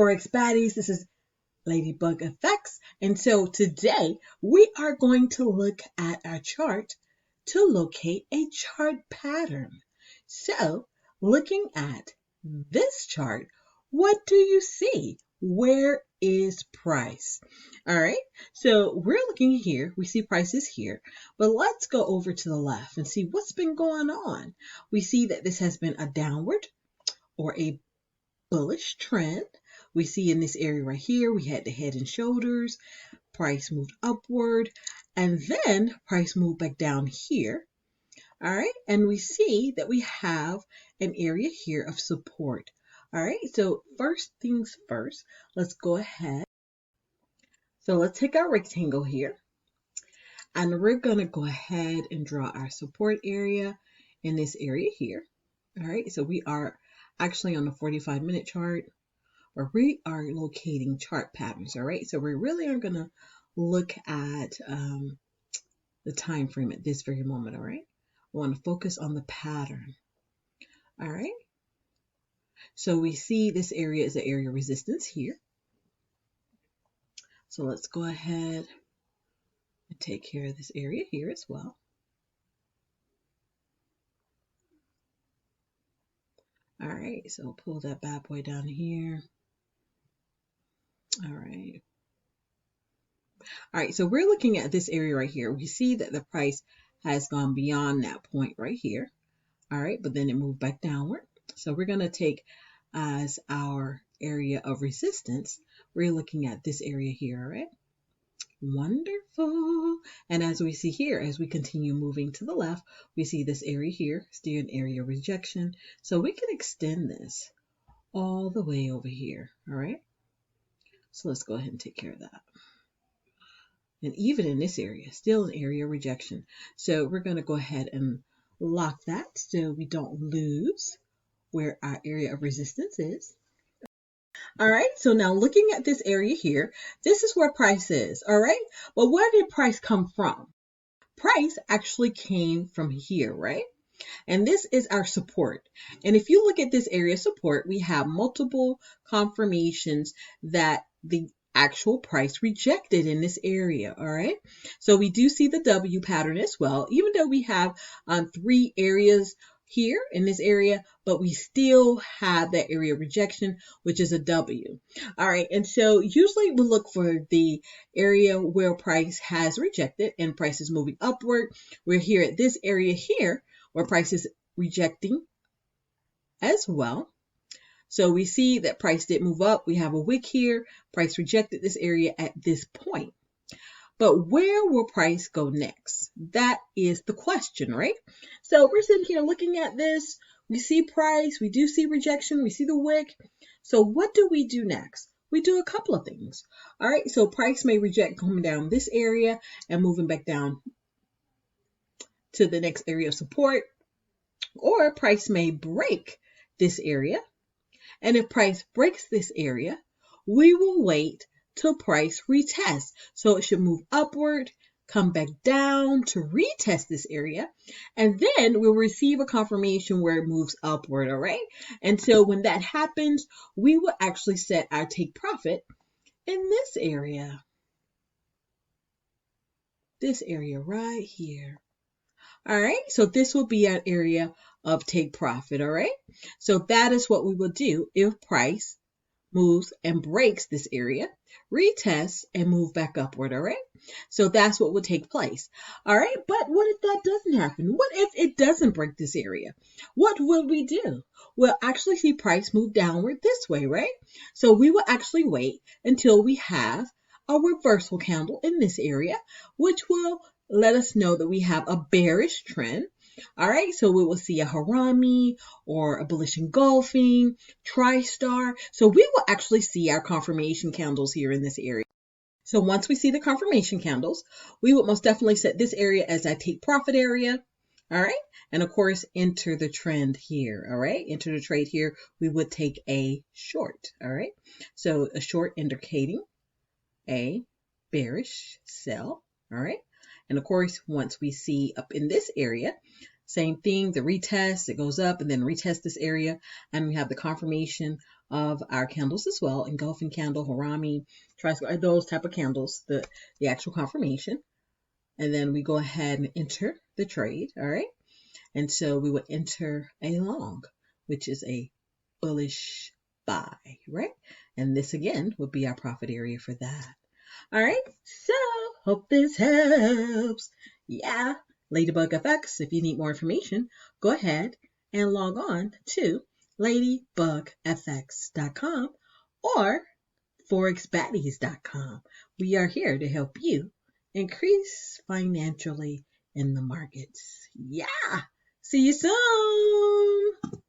Forex Baddies. This is Ladybug Effects. And so today we are going to look at our chart to locate a chart pattern. So looking at this chart, what do you see? Where is price? All right, so we're looking here. We see prices here, but let's go over to the left and see what's been going on. We see that this has been a downward or a bullish trend. We see in this area right here, we had the head and shoulders, price moved upward, and then price moved back down here. All right, and we see that we have an area here of support. All right, so first things first, let's go ahead. So let's take our rectangle here, and we're gonna go ahead and draw our support area in this area here. All right, so we are actually on the 45-minute chart, where we are locating chart patterns. All right, so we really are going to look at the time frame at this very moment. All right, we want to focus on the pattern. All right, so we see this area is an area of resistance here. So let's go ahead and take care of this area here as well. All right, so pull that bad boy down here. All right. All right, so we're looking at this area right here. We see that the price has gone beyond that point right here. All right, but then it moved back downward. So we're going to take as our area of resistance, we're looking at this area here, all right? Wonderful. And as we see here, as we continue moving to the left, we see this area here, still an area of rejection. So we can extend this all the way over here, all right? So let's go ahead and take care of that. And even in this area, still an area of rejection. So we're going to go ahead and lock that so we don't lose where our area of resistance is. All right, so now looking at this area here, this is where price is, all right? But where did price come from? Price actually came from here, right? And this is our support. And if you look at this area of support, we have multiple confirmations that the actual price rejected in this area, all right? So we do see the W pattern as well, even though we have 3 areas here in this area, but we still have that area of rejection, which is a W. All right, and so usually we look for the area where price has rejected and price is moving upward. We're here at this area here where price is rejecting as well. So we see that price did move up. We have a wick here. Price rejected this area at this point. But where will price go next? That is the question, right? So we're sitting here looking at this. We see price. We do see rejection. We see the wick. So what do we do next? We do a couple of things. All right. So price may reject coming down this area and moving back down to the next area of support. Or price may break this area. And if price breaks this area, we will wait till price retest. So it should move upward, come back down to retest this area, and then we'll receive a confirmation where it moves upward, all right? And so when that happens, we will actually set our take profit in this area. This area right here. All right, so this will be our area of take profit, all right? So that is what we will do if price moves and breaks this area, retests, and move back upward, all right? So that's what will take place, all right? But what if that doesn't happen? What if it doesn't break this area? What will we do? We'll actually see price move downward this way, right? So we will actually wait until we have a reversal candle in this area, which will let us know that we have a bearish trend. All right, so we will see a harami or a bullish engulfing, tri-star. So we will actually see our confirmation candles here in this area. So once we see the confirmation candles, we would most definitely set this area as our take profit area. All right, and of course, enter the trend here. All right, enter the trade here. We would take a short. All right, so a short indicating a bearish sell. All right. And of course, once we see up in this area, same thing, the retest, it goes up and then retest this area. And we have the confirmation of our candles as well, engulfing candle, harami, those type of candles, the actual confirmation. And then we go ahead and enter the trade, all right? And so we would enter a long, which is a bullish buy, right? And this again would be our profit area for that. All right, so hope this helps. Yeah, Ladybug FX. If you need more information, go ahead and log on to ladybugfx.com or forexbaddies.com. We are here to help you increase financially in the markets. Yeah, see you soon.